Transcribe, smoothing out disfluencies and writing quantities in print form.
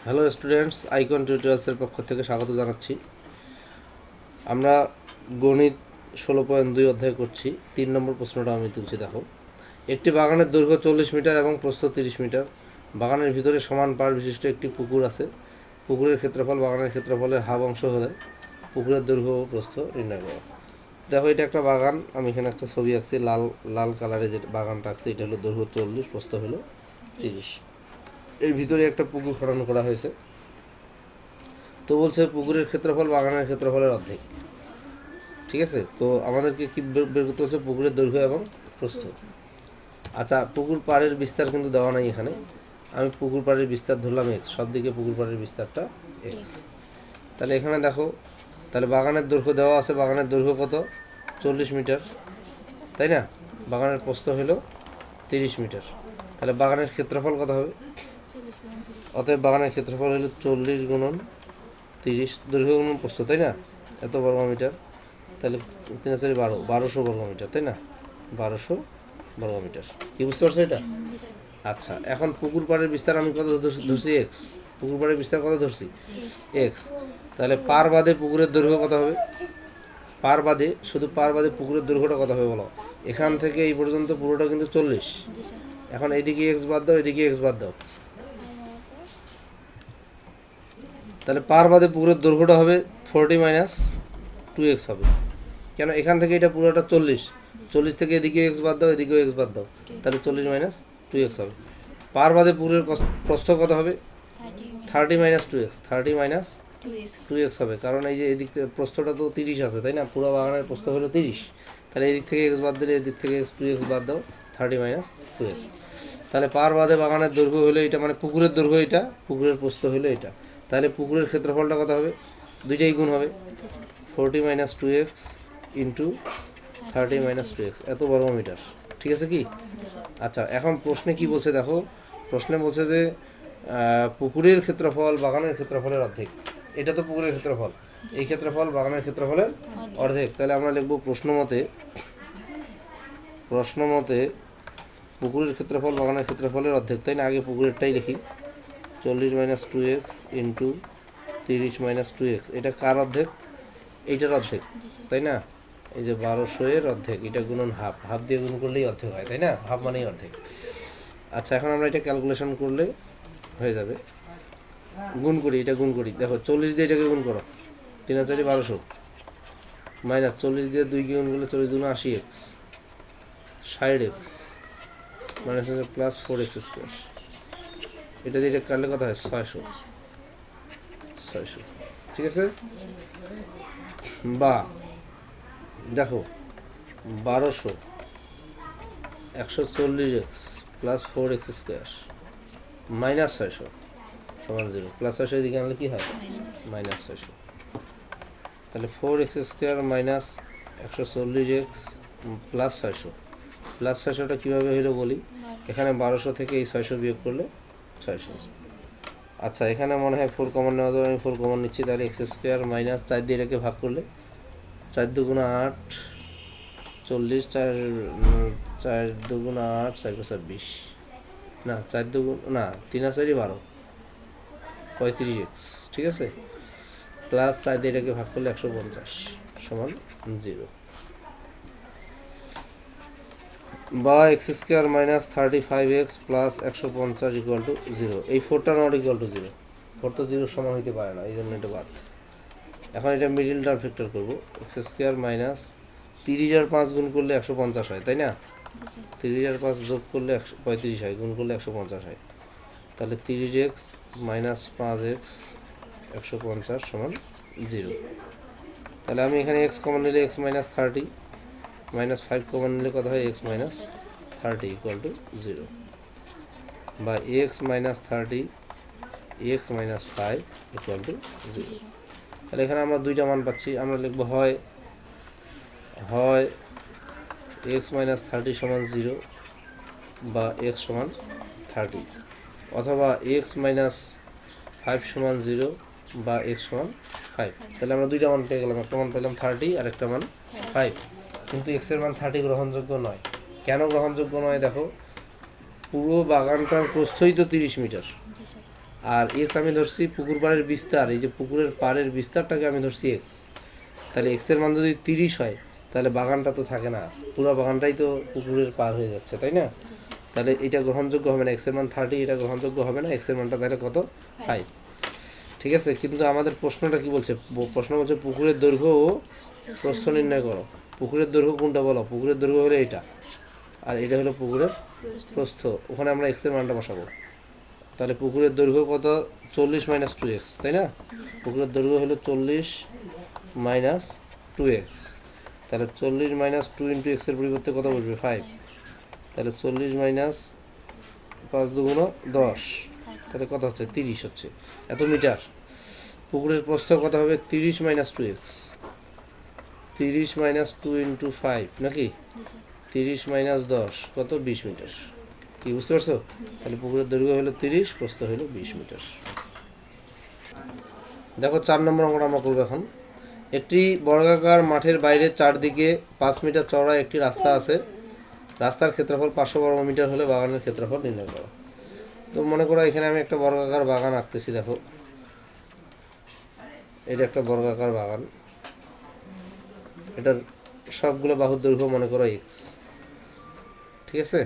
Hello students, icon টিউটোরিয়ালসের পক্ষ থেকে স্বাগত জানাচ্ছি। আমরা গণিত 16.2 অধ্যায় করছি। 3 নম্বর প্রশ্নটা আমি তুলছি। দেখো, একটি বাগানের দৈর্ঘ্য 40 মিটার এবং প্রস্থ 30 মিটার। বাগানের ভিতরে সমান পাড় বিশিষ্ট একটি পুকুর আছে। পুকুরের ক্ষেত্রফল বাগানের ক্ষেত্রফলের হাফ অংশ হলে পুকুরের দৈর্ঘ্য ও প্রস্থ নির্ণয় করো। দেখো, এটা একটা বাগান। আমি এখানে একটা ছবি আঁকছি, লাল লাল কালারে যে বাগানটা আঁকছি, এটা হলো দৈর্ঘ্য 40, প্রস্থ হলো 30। এর ভিতরে একটা পুকুর খনন করা হয়েছে। তো বলছে পুকুরের ক্ষেত্রফল বাগানের ক্ষেত্রফলের অর্ধেক। ঠিক আছে, তো আমাদেরকে কি বের করতে হচ্ছে? পুকুরের দৈর্ঘ্য এবং প্রস্থ। আচ্ছা, পুকুর পাড়ের বিস্তার কিন্তু দেওয়া নাই এখানে। আমি পুকুর পাড়ের বিস্তার ধরলাম এক্স, সব দিকে পুকুর পাড়ের বিস্তারটা এক্স। তাহলে এখানে দেখো, তাহলে বাগানের দৈর্ঘ্য দেওয়া আছে। বাগানের দৈর্ঘ্য কত? 40 মিটার, তাই না? বাগানের প্রস্থ হলো 30 মিটার। তাহলে বাগানের ক্ষেত্রফল কত হবে? অতএব বাগানের ক্ষেত্রফল হলো 40 গুণন 30, দৈর্ঘ্য গুণন প্রস্থ, তাই না? এত বর্গ মিটার। তাহলে 3 4 12, 1200 বর্গ মিটার, তাই না? 1200 বর্গ মিটার। কি বুঝতে পারছো এটা? আচ্ছা, এখন পুকুর পাড়ের বিস্তার আমি কত ধরছি? এক্স। পুকুর পাড়ের বিস্তার কত ধরছি? এক্স। তাহলে পার বাদে পুকুরের দৈর্ঘ্য কত হবে? পার বাদে, শুধু পার বাদে পুকুরের দৈর্ঘ্যটা কত হবে বলো? এখান থেকে এই পর্যন্ত পুরোটা কিন্তু 40। এখন এইদিকে এক্স বাদ দাও, এদিকে এক্স বাদ দাও। তাহলে পার বাদে পুকুরের দৈর্ঘ্যটা হবে 40 মাইনাস 2x হবে। কেন? এখান থেকে এটা পুরোটা 40 থেকে এদিকে এক্স বাদ দাও, এদিকেও এক্স বাদ দাও, তাহলে 40 মাইনাস 2x হবে। পার বাদে পুকুরের প্রস্থ কত হবে? 30 মাইনাস 2x, 30 মাইনাস 2x হবে। কারণ এই যে এদিক থেকে প্রস্থটা তো 30 আছে, তাই না? পুরো বাগানের প্রস্থ হলো 30। তাহলে এদিক থেকে এক্স বাদ দিলে এদিক থেকে 2x বাদ দাও, 30 মাইনাস 2x। তাহলে পার বাদে বাগানের দৈর্ঘ্য হলো এটা, মানে পুকুরের দৈর্ঘ্য এটা, পুকুরের প্রস্থ হলো এটা। তাহলে পুকুরের ক্ষেত্রফলটা কত হবে? দুইটাই গুণ হবে, 40 minus 2x into 30 minus 2x, এত বর্গ মিটার। ঠিক আছে কি? আচ্ছা, এখন প্রশ্নে কি বলছে দেখো। প্রশ্নে বলছে যে পুকুরের ক্ষেত্রফল বাগানের ক্ষেত্রফলের অর্ধেক। এটা তো পুকুরের ক্ষেত্রফল, এই ক্ষেত্রফল বাগানের ক্ষেত্রফলের অর্ধেক। তাহলে আমরা লিখব প্রশ্ন মতে পুকুরের ক্ষেত্রফল বাগানের ক্ষেত্রফলের অর্ধেক, তাই না? আগে পুকুরেরটাই লিখি, 40 minus 2x into 30 minus 2x। এটা কার অর্ধেক? এইটার অর্ধেক, তাই না? এই যে 1200 এর অর্ধেক, এটা গুণন হাফ, হাফ দিয়ে গুণ করলেই অর্ধেক হয়, তাই না? হাফ মানেই অর্ধেক। আচ্ছা, এখন আমরা এটা ক্যালকুলেশন করলে হয়ে যাবে। গুণ করি, এটা গুণ করি। দেখো, 40 দিয়ে এটাকে গুণ করো, 3 আর 4 1200, মাইনাস 40 দিয়ে 2কে গুণ করলে 40 গুণ 80x, 60x, minus plus 4x square. এটা দিয়ে এটা কাটলে কত হয়? 600। ঠিক আছে? বা দেখো, 1200 140x plus 4x square minus 600 সমান 0। প্লাস 600 এদিকে আনলে কি হয়? মাইনাস 600। তাহলে 4x square minus 140x plus 600। Plus 600টা কীভাবে হলো বলি। এখানে 1200 থেকে এই 600 বিয়োগ করলে 600। আচ্ছা, এখানে মনে হয় 4 কমন নেওয়া যাবে, আমি 4 কমন নিচ্ছি। তাহলে এক্স স্কোয়ার মাইনাস 4 দিয়ে এটাকে ভাগ করলে 4 দুগুণা 8, 40, 4 দুগুণা 8, 4 26, না 4 দুগুণ না 3 আর 4 12, 35x। ঠিক আছে? প্লাস 4 দিয়ে এটাকে ভাগ করলে 150 সমান 0। বা x square minus 35x plus 150 equal to 0। এই 4টা নট ইকুয়াল টু 0, 4 তো 0 সমান হইতে পারে না, এই জন্য এটা বাদ। এখন এটা মিডিল টার্ম ফ্যাক্টর করবো। এক্স স্কোয়ার মাইনাস 30 আর 5 গুণ করলে 150 হয়, তাই না? 30 আর 5 যোগ করলে 35 হয়, গুণ করলে 150 হয়। তাহলে 30x মাইনাস 5x 150 সমান 0। তাহলে আমি এখানে x কমন নিলে x মাইনাস 30, মাইনাস 5 কমন নিলে কত হয়? x minus 30 equal to 0। বা x minus 30 x minus 5 equal to 0। তাহলে এখানে আমরা দুইটা মান পাচ্ছি। আমরা লিখবো হয় x মাইনাস 30 সমান 0 বা x সমান 30, অথবা x মাইনাস 5 সমান 0 বা x সমান 5। তাহলে আমরা দুইটা মান পেয়ে গেলাম, একটা মান পেলাম 30 আর একটা মান 5। কিন্তু x এর মান 30 গ্রহণযোগ্য নয়। কেন গ্রহণযোগ্য নয়? দেখো, পুরো বাগানটার প্রস্থই তো 30 মিটার, আর এক্স আমি ধরছি পুকুর পাড়ের বিস্তার, এই যে পুকুরের পাড়ের বিস্তারটাকে আমি ধরছি এক্স। তাহলে এক্সের মান যদি 30 হয় তাহলে বাগানটা তো থাকে না, পুরো বাগানটাই তো পুকুরের পার হয়ে যাচ্ছে, তাই না? তাহলে এটা গ্রহণযোগ্য হবে না, এক্সের মান 30, এটা গ্রহণযোগ্য হবে না, এক্সের মানটা তাহলে কত? 5। ঠিক আছে, কিন্তু আমাদের প্রশ্নটা কি বলছে? প্রশ্ন বলছে পুকুরের দৈর্ঘ্য ও প্রস্থ নির্ণয় করো। পুকুরের দৈর্ঘ্য কোনটা বলো? পুকুরের দৈর্ঘ্য হলো এটা, আর এটা হলো পুকুরের প্রস্থ। ওখানে আমরা এক্সের মানটা বসাবো। তাহলে পুকুরের দৈর্ঘ্য কত? 40 মাইনাস 2x, তাই না? পুকুরের দৈর্ঘ্য হলো 40 মাইনাস 2x। তাহলে 40 মাইনাস 2 ইন্টু এক্সের পরিবর্তে কত বসবে? 5। তাহলে 40 মাইনাস 5 দুগুণ 10, তাহলে কত হচ্ছে? 30 হচ্ছে, এত মিটার। পুকুরের প্রস্থ কত হবে? 30 মাইনাস 2x, 30 মাইনাস 2 ইন্টু 5 নাকি? 30 মাইনাস 10 কত? 20 মিটার। কি বুঝতে পারছো? তাহলে পুকুরের দৈর্ঘ্য হলো 30, প্রস্থ হলো 20 মিটার। দেখো 4 নম্বর অঙ্কটা আমরা করবো এখন। একটি বর্গাকার মাঠের বাইরে চারদিকে 5 মিটার চওড়া একটি রাস্তা আছে। রাস্তার ক্ষেত্রফল 500 বর্গ মিটার হলে বাগানের ক্ষেত্রফল নির্ণয় করো। তো মনে করো এখানে আমি একটা বর্গাকার বাগান আঁকতেছি। দেখো এটা একটা বর্গাকার বাগান, এটার সবগুলো বাহুর দৈর্ঘ্য মনে করো এক্স। ঠিক আছে,